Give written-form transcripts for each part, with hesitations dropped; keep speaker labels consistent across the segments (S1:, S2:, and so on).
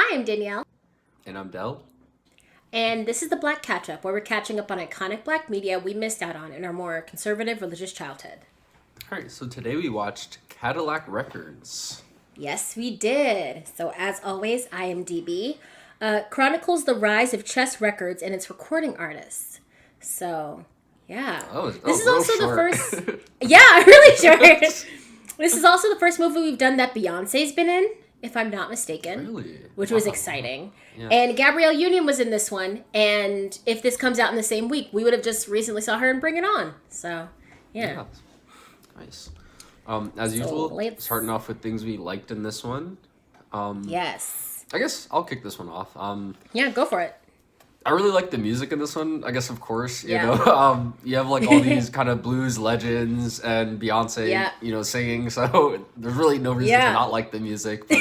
S1: Hi, I'm Danielle,
S2: And I'm Dell.
S1: and this is the Black Catch-Up, where we're catching up on iconic black media we missed out on in our more conservative religious childhood.
S2: All right, so today we watched Cadillac Records.
S1: Yes, we did. So, as always, IMDb chronicles the rise of Chess Records and its recording artists. So, yeah. This is
S2: real
S1: also the
S2: short.
S1: first. Yeah, really short. This is also the first movie we've done that Beyonce's been in, if I'm not mistaken.
S2: Really?
S1: Which was exciting.
S2: Yeah.
S1: And Gabrielle Union was in this one. And if this comes out in the same week, we would have just recently saw her in Bring It On. So, yeah.
S2: Nice. As usual,
S1: let's-
S2: starting off with things we liked in this one.
S1: Yes.
S2: I guess I'll kick this one off.
S1: Yeah, go for it.
S2: I really like the music in this one. I guess, of course, you
S1: Yeah.
S2: know, you have like all these kind of blues legends and Beyonce,
S1: Yeah.
S2: singing. So there's really no reason
S1: Yeah.
S2: to not like the music. But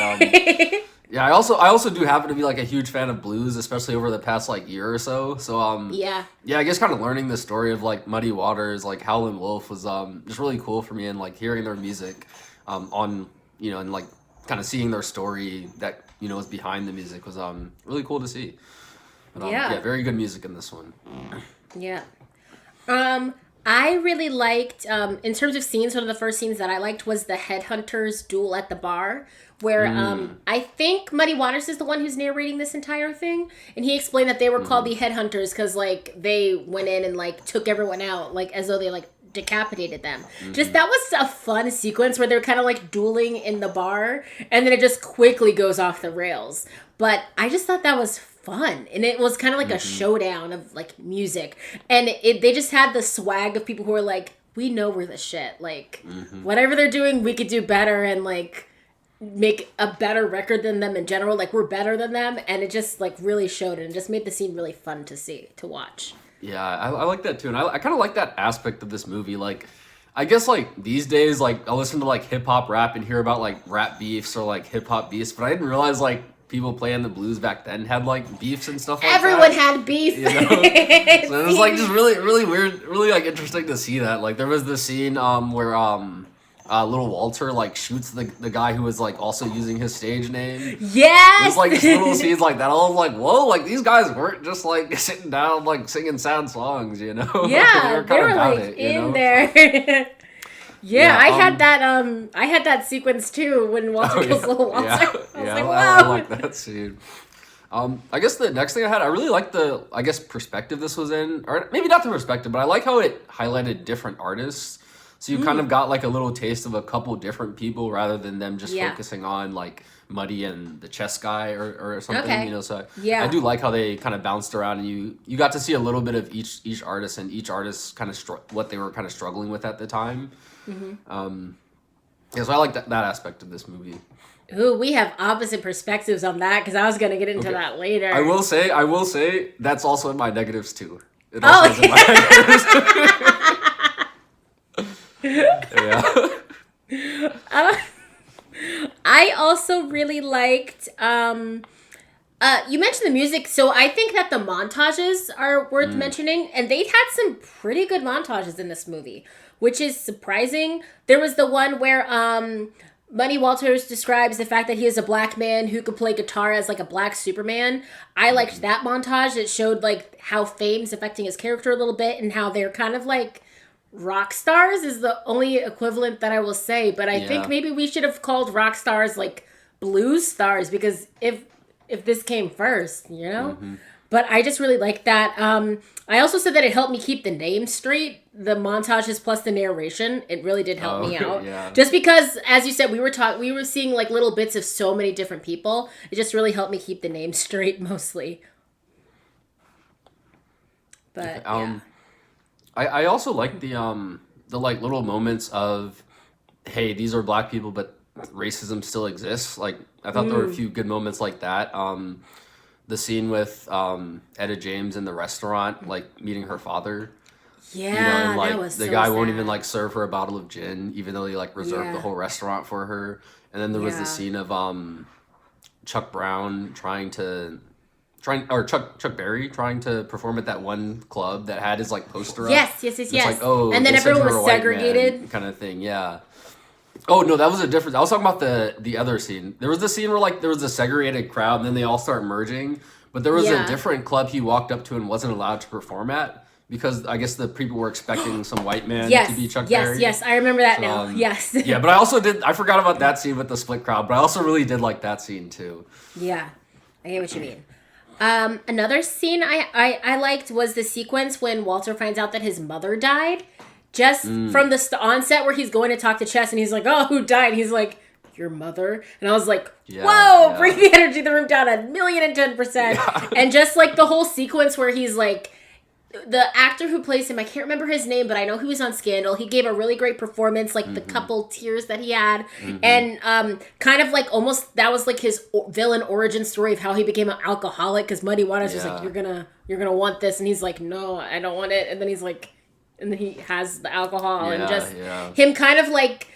S2: yeah, I also do happen to be like a huge fan of blues, especially over the past like year or so. So
S1: Yeah.
S2: I guess kind of learning the story of like Muddy Waters, like Howlin' Wolf was just really cool for me, and like hearing their music on and like kind of seeing their story that was behind the music was really cool to see. But,
S1: Yeah.
S2: very good music in this one.
S1: Yeah. I really liked, in terms of scenes, one of the first scenes that I liked was the headhunters duel at the bar, where I think Muddy Waters is the one who's narrating this entire thing, and he explained that they were called the headhunters because like they went in and like took everyone out, like as though they like decapitated them. Just that was a fun sequence where they're kind of like dueling in the bar, and then it just quickly goes off the rails. But I just thought that was fun, and it was kind of like a showdown of like music, and they just had the swag of people who are like, we know we're the shit, like whatever they're doing we could do better, and like make a better record than them in general, like we're better than them, and it just like really showed it and just made the scene really fun to watch.
S2: Yeah, I like that too, and I kind of like that aspect of this movie. Like, I guess like these days, like I'll listen to like hip hop rap and hear about like rap beefs or like hip hop beefs, but I didn't realize like people playing the blues back then had like beefs and stuff like
S1: Everyone
S2: that.
S1: had beef.
S2: So it was like just really, really weird, really like interesting to see that. Like there was this scene where little Walter like shoots the guy who was like also using his stage name.
S1: Yes.
S2: There's like just little scenes like that. I was like, whoa, like these guys weren't just like sitting down like singing sad songs, you know?
S1: Yeah, they were
S2: about
S1: like in there. Yeah, I had that sequence too when Walter kills little Walter. I was like, wow.
S2: I like that scene. I guess the next thing I really liked the perspective this was in, or maybe not the perspective, but I like how it highlighted different artists. So you kind of got like a little taste of a couple different people rather than them just focusing on like Muddy and the chess guy or something,
S1: Okay.
S2: So
S1: Yeah.
S2: I do like how they kind of bounced around, and you got to see a little bit of each artist, and each artist kind of what they were kind of struggling with at the time. So I like that aspect of this movie.
S1: Ooh, we have opposite perspectives on that because I was going to get into that later.
S2: I will say that's also in my negatives too. It
S1: Oh,
S2: also is in my negatives. Yeah.
S1: I also really liked. You mentioned the music, so I think that the montages are worth mentioning, and they had some pretty good montages in this movie, which is surprising. There was the one where Muddy Walters describes the fact that he is a black man who could play guitar as like a black Superman. I liked that montage. It showed like how fame's affecting his character a little bit, and how they're kind of like rock stars is the only equivalent that I will say. But I think maybe we should have called rock stars like blues stars, because if this came first, But I just really like that. I also said that it helped me keep the name straight. The montages plus the narration, it really did help me out.
S2: Yeah.
S1: Just because, as you said, we were seeing like little bits of so many different people. It just really helped me keep the name straight mostly. But yeah.
S2: I also like the like little moments of, hey, these are black people, but racism still exists. Like I thought there were a few good moments like that. The scene with Etta James in the restaurant, like meeting her father.
S1: Yeah,
S2: and like
S1: that was
S2: the
S1: so
S2: guy won't
S1: sad.
S2: even like serve her a bottle of gin, even though he like reserved the whole restaurant for her. And then there was the scene of Chuck Brown Chuck Berry trying to perform at that one club that had his like poster up.
S1: Yes.
S2: It's like, oh,
S1: and then
S2: they said
S1: everyone
S2: you were
S1: was
S2: a white man
S1: segregated.
S2: kind of thing. Yeah. Oh no, that was a different. I was talking about the other scene. There was the scene where like there was a segregated crowd, and then they all start merging. But there was a different club he walked up to and wasn't allowed to perform at because I guess the people were expecting some white man to be Chuck Berry.
S1: Yes, I remember that now. Yes.
S2: Yeah, but I also did. I forgot about that scene with the split crowd, but I also really did like that scene too.
S1: Yeah, I get what you mean. Another scene I liked was the sequence when Walter finds out that his mother died. Just from the onset where he's going to talk to Chess and he's like, oh, who died? He's like, your mother? And I was like, whoa, bring the energy of the room down 1,010%. Yeah. And just like the whole sequence where he's like, the actor who plays him, I can't remember his name, but I know he was on Scandal. He gave a really great performance, like the couple tears that he had. And kind of like almost, that was like his villain origin story of how he became an alcoholic because Muddy Waters was like, you're gonna want this. And he's like, no, I don't want it. And then he's like, and then he has the alcohol and just him kind of like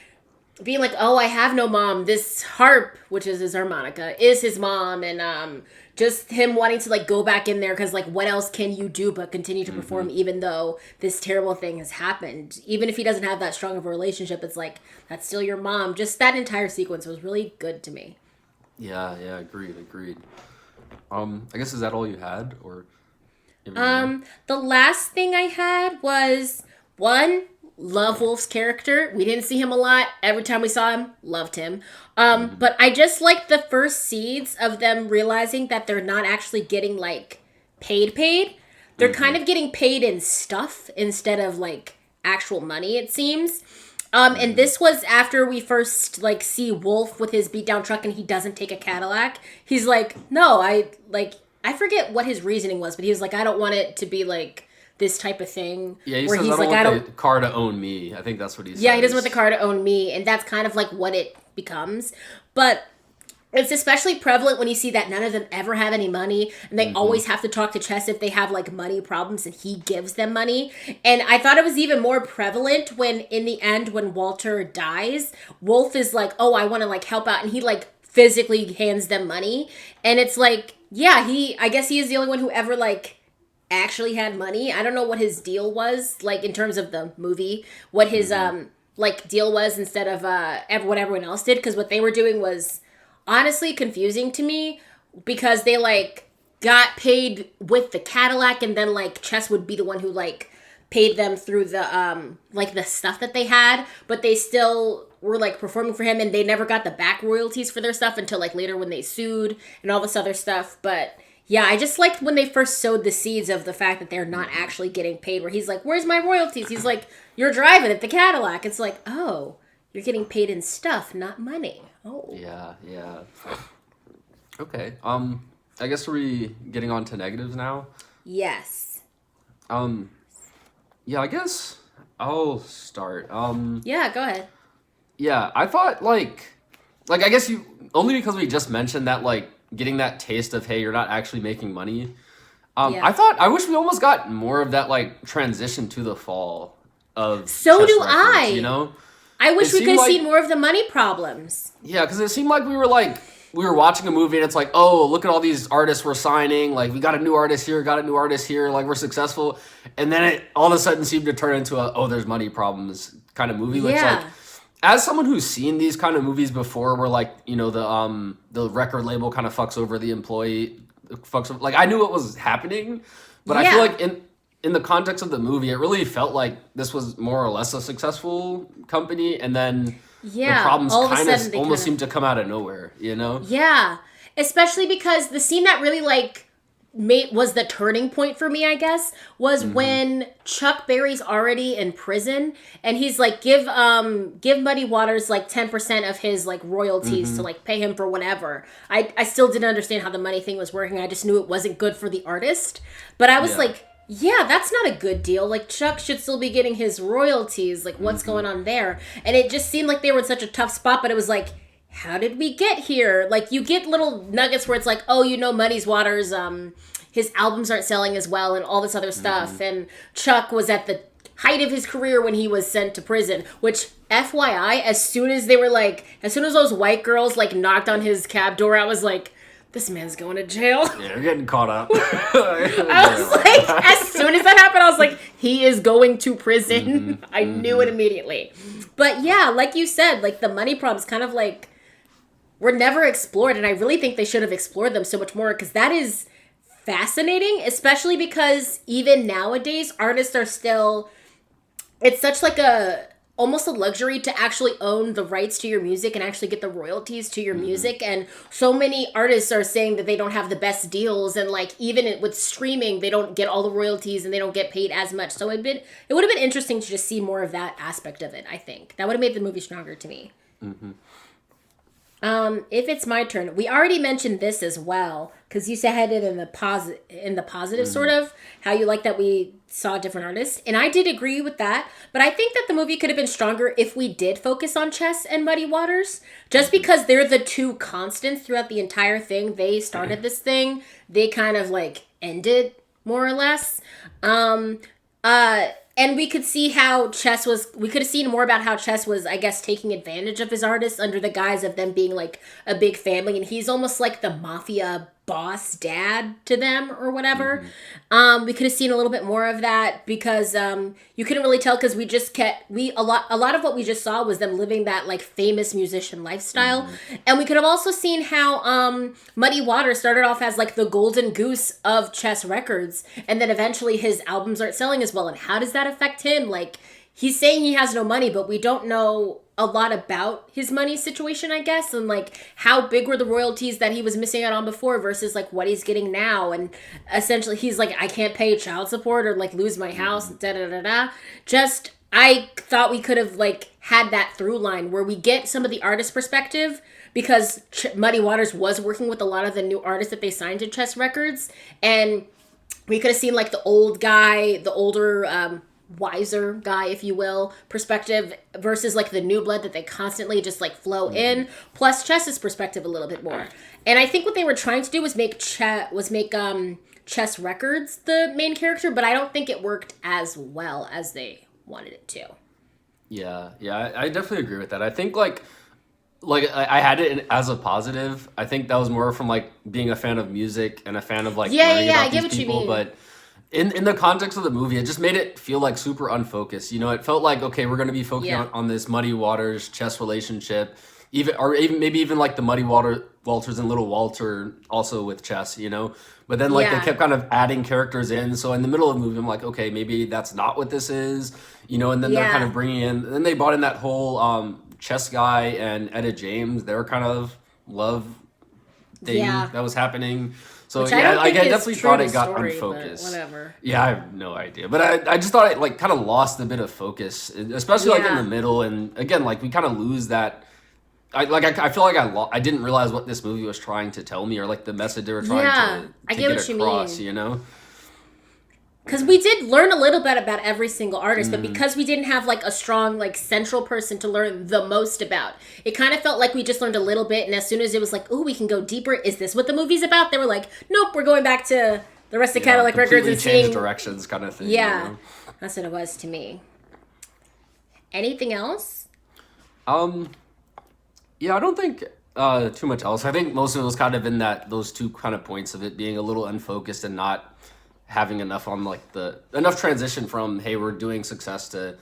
S1: being like, oh, I have no mom. This harp, which is his harmonica, is his mom. And just him wanting to like go back in there because like what else can you do but continue to perform even though this terrible thing has happened? Even if he doesn't have that strong of a relationship, it's like, that's still your mom. Just that entire sequence was really good to me.
S2: Yeah, agreed. I guess is that all you had or...
S1: The last thing I had was one, love Wolf's character. We didn't see him a lot. Every time we saw him, loved him. But I just liked the first seeds of them realizing that they're not actually getting like paid. They're kind of getting paid in stuff instead of like actual money, it seems. And this was after we first like see Wolf with his beat down truck and he doesn't take a Cadillac. He's like, no, I forget what his reasoning was, but he was like, I don't want it to be like this type of thing.
S2: Yeah, he says, I don't want the car to own me. I think that's what he says.
S1: Yeah, he doesn't want the car to own me, and that's kind of like what it becomes. But it's especially prevalent when you see that none of them ever have any money, and they always have to talk to Chess if they have like money problems, and he gives them money. And I thought it was even more prevalent when, in the end, when Walter dies, Wolf is like, oh, I want to like help out, and he like physically hands them money, and it's like, yeah, I guess he is the only one who ever, like, actually had money. I don't know what his deal was, like, in terms of the movie, what his, like, deal was instead of what everyone else did, because what they were doing was honestly confusing to me, because they, like, got paid with the Cadillac, and then, like, Chess would be the one who, like, paid them through the, like, the stuff that they had, but they still were like performing for him, and they never got the back royalties for their stuff until like later when they sued and all this other stuff. But yeah, I just liked when they first sowed the seeds of the fact that they're not actually getting paid, where he's like, where's my royalties? He's like, you're driving at the Cadillac. It's like, oh, you're getting paid in stuff, not money. Oh.
S2: Yeah. Okay. I guess are we getting on to negatives now?
S1: Yes.
S2: Yeah, I guess I'll start.
S1: Yeah, go ahead.
S2: Yeah, I thought, like, I guess you, only because we just mentioned that, like, getting that taste of, hey, you're not actually making money. I wish we almost got more of that, like, transition to the fall of
S1: So
S2: Chess
S1: do
S2: Records,
S1: I.
S2: You know?
S1: I wish we could have seen more of the money problems.
S2: Yeah, because it seemed like we were watching a movie and it's like, oh, look at all these artists we're signing. Like, we got a new artist here, like, we're successful. And then it all of a sudden seemed to turn into there's money problems kind of movie, which, like, as someone who's seen these kind of movies before where, like, you know, the record label kind of fucks over the employee, like, I knew what was happening, but I feel like in the context of the movie, it really felt like this was more or less a successful company, and then the problems kind of almost seemed to come out of nowhere, you know?
S1: Yeah, especially because the scene that really, like, was the turning point for me, I guess, was when Chuck Berry's already in prison and he's like, give Muddy Waters like 10% of his like royalties to like pay him for whatever. I still didn't understand how the money thing was working. I just knew it wasn't good for the artist. But I was like, yeah, that's not a good deal. Like, Chuck should still be getting his royalties. Like, what's going on there? And it just seemed like they were in such a tough spot, but it was like, how did we get here? Like, you get little nuggets where it's like, oh, you know, Muddy Waters, his albums aren't selling as well and all this other stuff. And Chuck was at the height of his career when he was sent to prison, which, FYI, as soon as those white girls, like, knocked on his cab door, I was like, this man's going to jail.
S2: Yeah, you're getting caught up.
S1: I was like, as soon as that happened, I was like, he is going to prison. I knew it immediately. But yeah, like you said, like the money problems kind of like were never explored. And I really think they should have explored them so much more because that is fascinating, especially because even nowadays, artists are still, it's such like almost a luxury to actually own the rights to your music and actually get the royalties to your music. And so many artists are saying that they don't have the best deals, and like even with streaming they don't get all the royalties and they don't get paid as much. So it would have been interesting to just see more of that aspect of it. I think that would have made the movie stronger to me. If it's my turn, we already mentioned this as well because you said it in the positive sort of how you like that we saw different artists, and I did agree with that. But I think that the movie could have been stronger if we did focus on Chess and Muddy Waters, just because they're the two constants throughout the entire thing. They started this thing, they kind of like ended more or less. And we could see how we could have seen more about how Chess was, I guess, taking advantage of his artists under the guise of them being like a big family. And he's almost like the mafia boss dad to them or whatever. We could have seen a little bit more of that because you couldn't really tell because a lot of what we just saw was them living that like famous musician lifestyle. And we could have also seen how Muddy Waters started off as like the golden goose of Chess Records, and then eventually his albums aren't selling as well. And how does that affect him? Like, he's saying he has no money, but we don't know a lot about his money situation, I guess, and like how big were the royalties that he was missing out on before versus like what he's getting now. And essentially he's like, I can't pay child support or like lose my house, Just, I thought we could have like had that through line where we get some of the artist perspective, because Muddy Waters was working with a lot of the new artists that they signed to Chess Records, and we could have seen like the old guy, the older wiser guy, if you will, perspective versus like the new blood that they constantly just like flow in, plus Chess's perspective a little bit more. And I think what they were trying to do was make Chess Records the main character, but I don't think it worked as well as they wanted it to.
S2: Yeah, I definitely agree with that. I think like I had it as a positive. I think that was more from like being a fan of music and a fan of like learning about
S1: I get
S2: these
S1: what
S2: people,
S1: you mean.
S2: but in the context of the movie, it just made it feel like super unfocused. You know, it felt like, okay, we're going to be focusing on this Muddy Waters Chess relationship, maybe even like the Muddy Walters and Little Walter also with Chess, you know. But then like they kept kind of adding characters in. So in the middle of the movie, I'm like, okay, maybe that's not what this is, you know. And then they're kind of bringing in, and then they brought in that whole Chess guy and Etta James, their kind of love thing that was happening. So I definitely thought it got unfocused.
S1: Whatever.
S2: Yeah, I have no idea, but I just thought it like kind of lost a bit of focus, especially like in the middle. And again, like we kind of lose that. I feel like I didn't realize what this movie was trying to tell me, or like the message they were trying to get across. You know. Because
S1: we did learn a little bit about every single artist, but because we didn't have like a strong like central person to learn the most about, it kind of felt like we just learned a little bit. And as soon as it was like, oh, we can go deeper. Is this what the movie's about? They were like, nope, we're going back to the rest of Cadillac Records and
S2: change directions kind of thing.
S1: Yeah,
S2: you know?
S1: That's what it was to me. Anything else?
S2: Yeah, I don't think too much else. I think most of it was kind of in those two kind of points of it being a little unfocused and not having enough on like enough transition from, hey, we're doing success to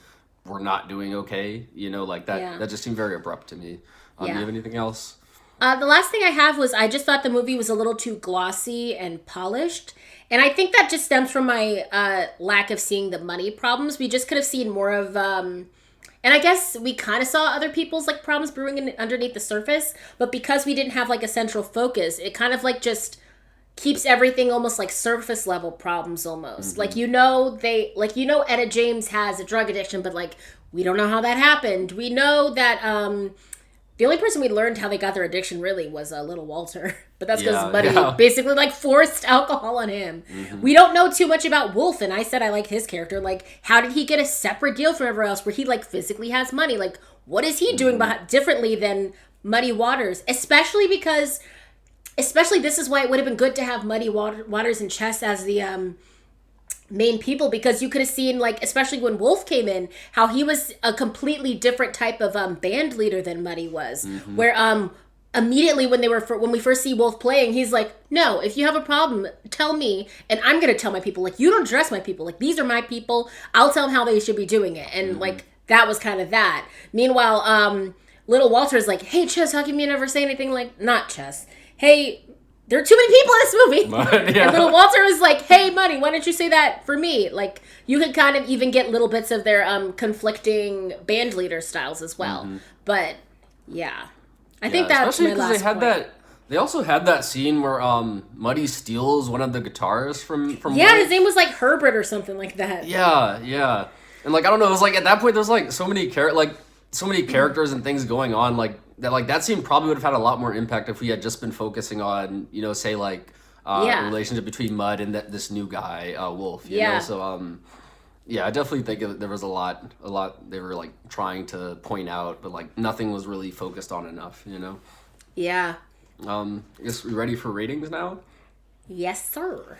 S2: we're not doing okay, you know, like that that just seemed very abrupt to me. Do you have anything else?
S1: The last thing I have was I just thought the movie was a little too glossy and polished, and I think that just stems from my lack of seeing the money problems. We just could have seen more of and I guess we kind of saw other people's like problems brewing underneath the surface, but because we didn't have like a central focus, it kind of like just keeps everything almost like surface level problems almost. Like, Etta James has a drug addiction, but like, we don't know how that happened. We know that the only person we learned how they got their addiction really was Little Walter. But that's because Buddy basically like forced alcohol on him. We don't know too much about Wolf, and I said I like his character. Like, how did he get a separate deal from everyone else where he like physically has money? Like, what is he doing differently than Muddy Waters? Especially this is why it would have been good to have Muddy Waters and Chess as the main people, because you could have seen, like, especially when Wolf came in, how he was a completely different type of band leader than Muddy was. Where immediately when we first see Wolf playing, he's like, no, if you have a problem, tell me, and I'm gonna tell my people. Like, you don't dress my people. Like, these are my people. I'll tell them how they should be doing it. And like that was kind of that. Meanwhile, little Walter is like, hey Chess, how come you never say anything? Like, not Chess. Hey, there are too many people in this movie. Yeah. And little Walter is like, hey Muddy, why don't you say that for me? Like, you could kind of even get little bits of their conflicting band leader styles as well. But yeah. I think that's my last point.
S2: They also had that scene where Muddy steals one of the guitars from
S1: Yeah,
S2: Wolf.
S1: his name was like Herbert or something like that.
S2: Yeah. And like, I don't know, it was like at that point there's like so many characters and things going on that scene probably would have had a lot more impact if we had just been focusing on, say like a relationship between Mud and this new guy, Wolf, you know? So yeah, I definitely think there was a lot they were like trying to point out, but like nothing was really focused on enough, you know?
S1: Yeah.
S2: I guess we ready for ratings now?
S1: Yes, sir.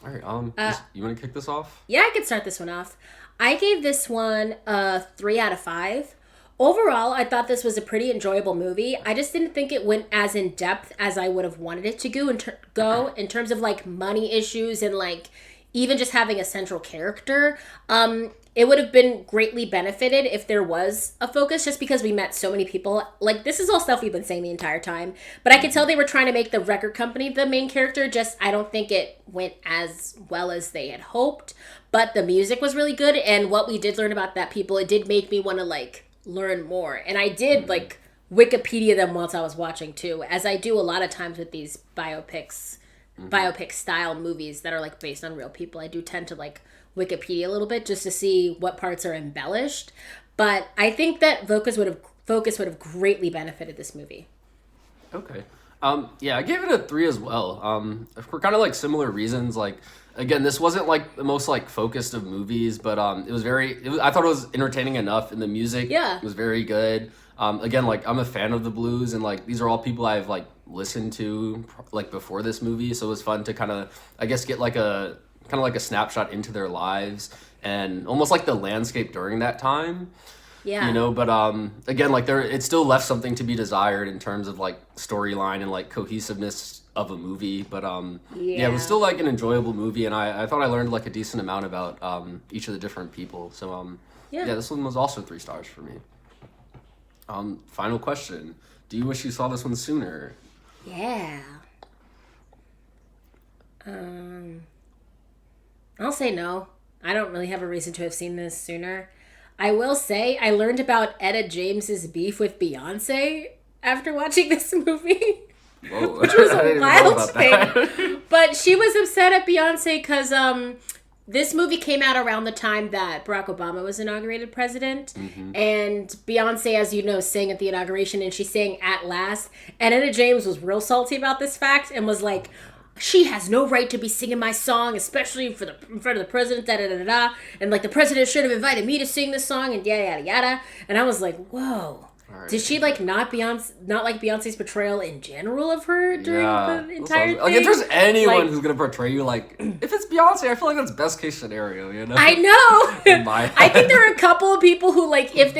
S2: All right, you want to kick this off?
S1: Yeah, I can start this one off. I gave this one a 3 out of 5. Overall, I thought this was a pretty enjoyable movie. I just didn't think it went as in depth as I would have wanted it to go in terms of like money issues and like even just having a central character. It would have been greatly benefited if there was a focus, just because we met so many people. Like, this is all stuff we've been saying the entire time, but I could tell they were trying to make the record company the main character. Just, I don't think it went as well as they had hoped, but the music was really good. And what we did learn about that people, it did make me want to like learn more. And I did like Wikipedia them whilst I was watching too, as I do a lot of times with these biopic style movies that are like based on real people. I do tend to like Wikipedia a little bit just to see what parts are embellished, but I think that focus would have greatly benefited this movie.
S2: Okay. Yeah, I gave it a 3 as well. For kind of like similar reasons. Like, again, this wasn't like the most like focused of movies, but I thought it was entertaining enough, and the music was very good. Again, like, I'm a fan of the blues, and like these are all people I've like listened to like before this movie, so it was fun to kind of, I guess, get like a snapshot into their lives and almost like the landscape during that time. Yeah. You know, but again, like it still left something to be desired in terms of like storyline and like cohesiveness of a movie. But it was still like an enjoyable movie, and I thought I learned like a decent amount about each of the different people. So this one was also 3 stars for me. Final question. Do you wish you saw this one sooner?
S1: Yeah. I'll say no. I don't really have a reason to have seen this sooner. I will say I learned about Etta James's beef with Beyonce after watching this movie.
S2: Whoa.
S1: Which was a wild thing. But she was upset at Beyonce because this movie came out around the time that Barack Obama was inaugurated president. Mm-hmm. And Beyonce, as you know, sang at the inauguration, and she sang At Last. And Etta James was real salty about this fact and was like, she has no right to be singing my song, especially in front of the president, da-da-da-da-da. And, like, the president should have invited me to sing this song, and yada, yada, yada. And I was like, whoa. Right. Did she, like, not like Beyonce's portrayal in general of her during the entire thing?
S2: Like, if there's anyone who's going to portray you, like, if it's Beyonce, I feel like that's best case scenario, you know?
S1: I know. I think there are a couple of people who, like, if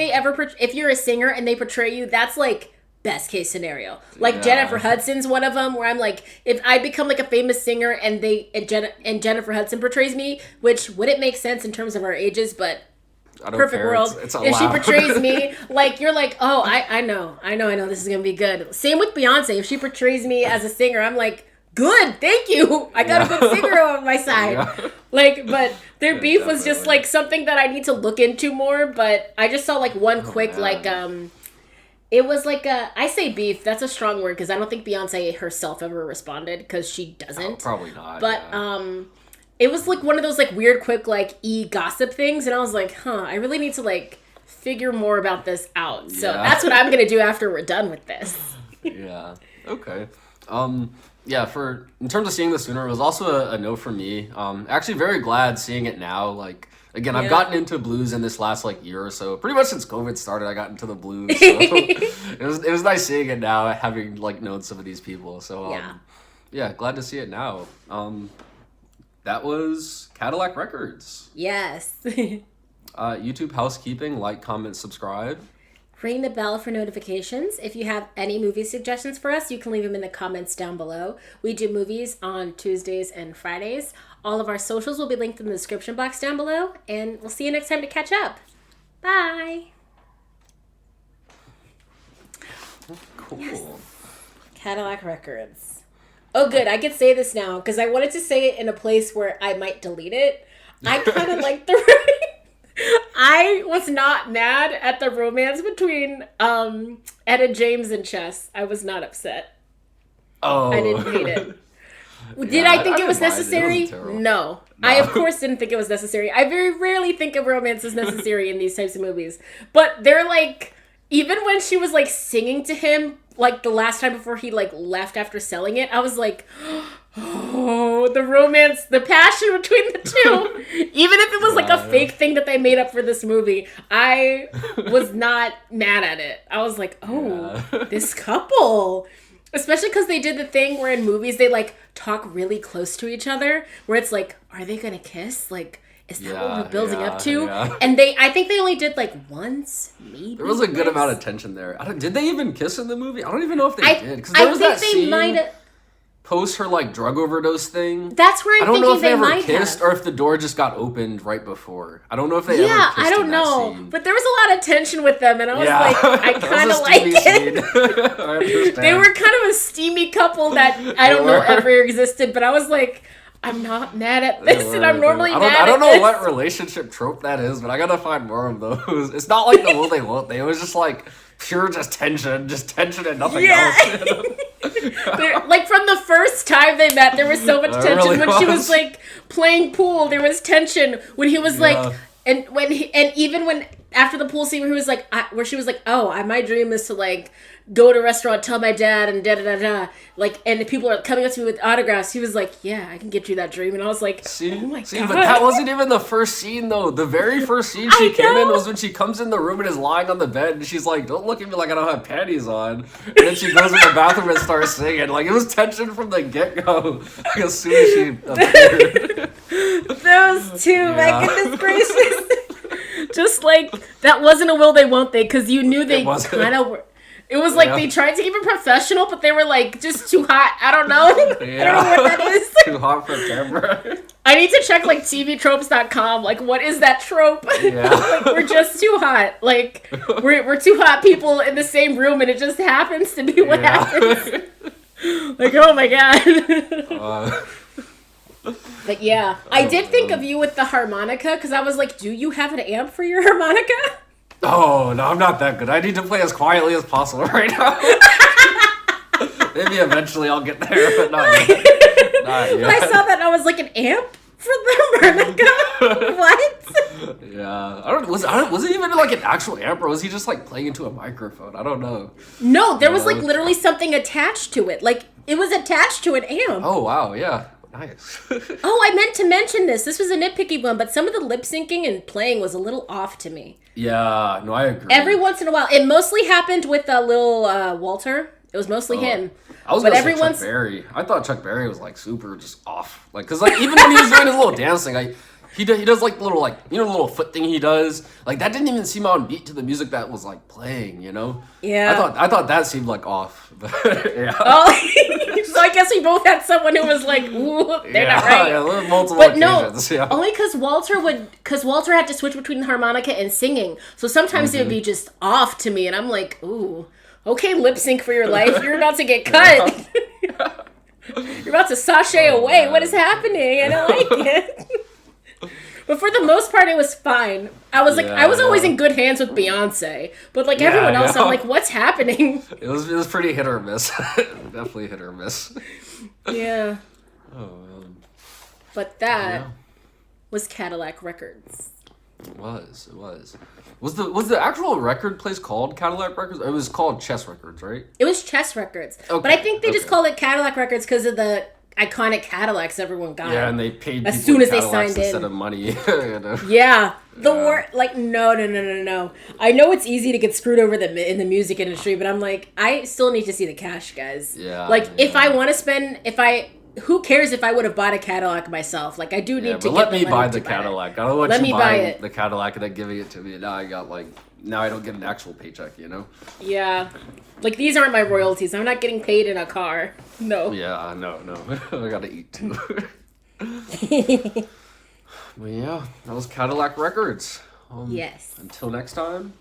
S1: you're a singer and they portray you, that's, like, best case scenario. Like Jennifer Hudson's one of them, where I'm like, if I become like a famous singer and Jennifer Hudson portrays me, which wouldn't make sense in terms of our ages, but perfect world. It's if she portrays me, like, you're like, oh, I know this is gonna be good. Same with Beyonce. If she portrays me as a singer, I'm like, good, thank you. I got a good singer on my side. Yeah. Like, but their beef was just like something that I need to look into more. But I just saw like one quick like it was like I say beef, that's a strong word, because I don't think Beyonce herself ever responded, because she doesn't.
S2: Probably not.
S1: But it was like one of those like weird quick like gossip things, and I was like, I really need to like figure more about this out. So that's what I'm gonna do after we're done with this.
S2: Yeah. Okay. In terms of seeing this sooner, it was also a no for me. Actually very glad seeing it now. Like, again, I've gotten into blues in this last like year or so. Pretty much since COVID started, I got into the blues. So it was nice seeing it now, having like known some of these people. So glad to see it now. That was Cadillac Records.
S1: Yes.
S2: YouTube housekeeping, like, comment, subscribe.
S1: Ring the bell for notifications. If you have any movie suggestions for us, you can leave them in the comments down below. We do movies on Tuesdays and Fridays. All of our socials will be linked in the description box down below, and we'll see you next time to catch up. Bye.
S2: Cool.
S1: Yes. Cadillac Records. Oh, good. I could say this now because I wanted to say it in a place where I might delete it. I kind of like the... I was not mad at the romance between Etta James and Chess. I was not upset.
S2: Oh.
S1: I didn't hate it. Did I think it was necessary? No. I, of course, didn't think it was necessary. I very rarely think of romance as necessary in these types of movies. But they're like, even when she was like singing to him, like the last time before he like left after selling it, I was like, oh, the romance, the passion between the two. Even if it was like a fake thing that they made up for this movie, I was not mad at it. I was like, oh, this couple. Especially because they did the thing where in movies they like talk really close to each other, where it's like, are they gonna kiss? Like, is that what we're building up to? Yeah. And I think they only did like once, maybe.
S2: There was a good amount of tension there. Did they even kiss in the movie? I don't even know if they did. Because there was that scene post her like drug overdose thing.
S1: That's where I don't know if they ever
S2: kissed or if the door just got opened right before. I don't know if they ever kissed.
S1: I don't know. But there was a lot of tension with them, and I was like, I kind of like it.
S2: I understand.
S1: They were kind of a steamy couple that I don't know ever existed, but I was like, I'm not mad at this, and I'm normally mad at this.
S2: I don't know what relationship trope that is, but I gotta find more of those. It's not like the will they won't they. It was just like pure tension and nothing else. You know?
S1: Like from the first time they met, there was so much tension. Really when she was like playing pool, there was tension. When he was like, and even when after the pool scene where he was like, where she was like, oh, my dream is to like go to a restaurant, tell my dad, and da da da da. Like, and people are coming up to me with autographs. He was like, yeah, I can get you that dream. And I was like, oh my God.
S2: But that wasn't even the first scene, though. The very first scene she came in was when she comes in the room and is lying on the bed. And she's like, don't look at me like I don't have panties on. And then she goes in the bathroom and starts singing. Like, it was tension from the get-go. Like, as soon as she appeared.
S1: Those two, my goodness gracious. Just like, that wasn't a will they, won't they, because you knew they kind of were. It was like they tried to keep it professional, but they were like just too hot. I don't know. I don't know what that is.
S2: Too hot for camera.
S1: I need to check like tvtropes.com. Like, what is that trope?
S2: Yeah.
S1: Like, we're just too hot. Like, we're two hot people in the same room, and it just happens to be what happens. Like, oh my God. But yeah, I did think of you with the harmonica because I was like, do you have an amp for your harmonica?
S2: Oh, no, I'm not that good. I need to play as quietly as possible right now. Maybe eventually I'll get there, but not yet.
S1: When I saw that, I was like, an amp for the harmonica? What?
S2: Yeah. Was it even like an actual amp, or was he just like playing into a microphone? I don't know.
S1: No, there was like literally something attached to it. Like, it was attached to an amp.
S2: Oh, wow, yeah. Nice.
S1: Oh, I meant to mention this. This was a nitpicky one, but some of the lip syncing and playing was a little off to me.
S2: Yeah, no, I agree.
S1: Every once in a while. It mostly happened with little Walter. It was mostly him.
S2: I was going to say Chuck Berry. I thought Chuck Berry was like super just off. Like, because like even when he was doing his little dancing, he does like little like, you know, the little foot thing he does. Like, that didn't even seem on beat to the music that was like playing, you know?
S1: Yeah.
S2: I thought that seemed like off. But, yeah.
S1: Oh, so I guess we both had someone who was like, ooh, they're not right.
S2: Yeah, multiple occasions.
S1: No, only because Walter had to switch between the harmonica and singing. So sometimes it would be just off to me, and I'm like, ooh, okay, lip sync for your life. You're about to get cut. You're about to sashay away. What is happening? I don't like it. But for the most part, it was fine. I was like, I was always in good hands with Beyonce, but like everyone else, I'm like, what's happening?
S2: It was pretty hit or miss. Definitely hit or miss.
S1: Yeah.
S2: Oh man.
S1: But that was Cadillac Records.
S2: It was. Was the actual record place called Cadillac Records? It was called Chess Records, right?
S1: It was Chess Records. Okay. But I think they just called it Cadillac Records because of the iconic Cadillacs everyone got.
S2: Yeah, and they paid
S1: as soon as they signed in
S2: instead of money. You know?
S1: Yeah, word like no. I know it's easy to get screwed over in the music industry, but I'm like, I still need to see the cash, guys.
S2: Yeah.
S1: Like if I want to spend, if I who cares if I would have bought a Cadillac myself? Like, I do need to
S2: but
S1: get
S2: let me buy
S1: to
S2: the Cadillac. I don't want
S1: Let
S2: you
S1: me buy
S2: buying
S1: it.
S2: the Cadillac and then giving it to me. And now I don't get an actual paycheck, you know?
S1: Yeah. Like, these aren't my royalties. I'm not getting paid in a car. No.
S2: Yeah, no. I gotta eat too. Well, yeah, that was Cadillac Records.
S1: Yes.
S2: Until next time.